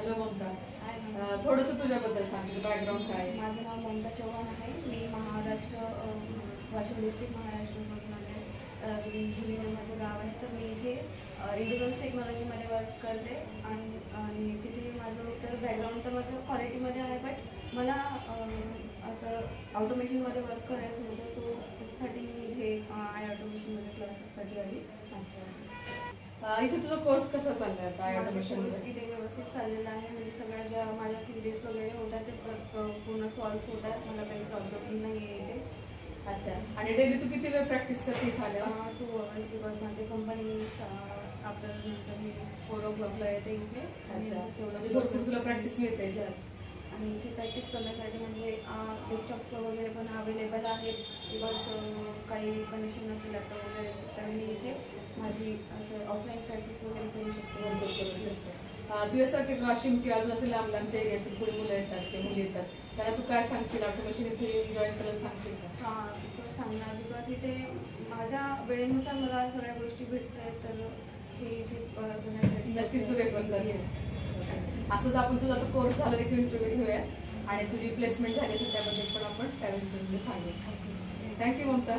Hello Mamata, थोडंसं तुझ्याबद्दल सांग, तुझं बॅकग्राऊंड काय आहे? माझं नाव ममता चव्हाण आहे. मी महाराष्ट्र वाशिम डिस्ट्रिक्ट महाराष्ट्रामधून आले आहे. हिंगोली म्हणून माझं गाव आहे. तर मी इथे इंडोरन्स टेक्नॉलॉजीमध्ये वर्क करते आणि तिथे माझं तर बॅकग्राऊंड तर माझं क्वालिटीमध्ये आहे, बट मला असं ऑटोमेशनमध्ये वर्क करायचं होतं. तो त्याच्यासाठी मी इथे ऑटोमेशनमध्ये क्लासेससाठी आली. इथे तुझा कोर्स कसा चाललाय आता ऑटोमेशन? इथे व्यवस्थित चाललेला आहे. म्हणजे सगळ्या ज्या माझ्या क्युरीज वगैरे होतात ते पूर्ण सॉल्व्ह होतात. मला काही प्रॉब्लेम नाही आहे इथे. अच्छा, आणि डेली तू किती वेळ प्रॅक्टिस करते इथे आल्यावर? 2 hours, बिकॉज माझी कंपनी आपल्यानंतर मी 4 o'clockला येते इथे. अच्छा, भरपूर तुला प्रॅक्टिस मिळते. आणि इथे प्रॅक्टिस करण्यासाठी म्हणजे डेस्कटॉप वगैरे पण अवेलेबल आहेत. बिकॉज काही कनेक्शन नसेल लॅपटॉप वगैरे, तर मी इथे माझी असं ऑफलाईन प्रॅक्टिस वगैरे करू शकते. तुझ्यासारखेच वाशिम किंवा अजून असे लांब लांबच्या एरियातील पुढे मुलं येतात, ते मुली येतात, त्याला तू काय सांगशील? ऑटोमेशन इथे जॉईन करायला सांगशील का? हां, बिकॉज सांगणार. बिकॉज इथे माझ्या वेळेनुसार मला सगळ्या गोष्टी भेटत आहेत, तर हे इथे करण्यासाठी नक्कीच तू रेफर कर. असंच आपण तुझा तो कोर्स झाला की इंटरव्ह्यू घेऊया आणि तुझी प्लेसमेंट झाली तर त्याबद्दल पण आपण त्यावेळी सांगू. थँक्यू ममता.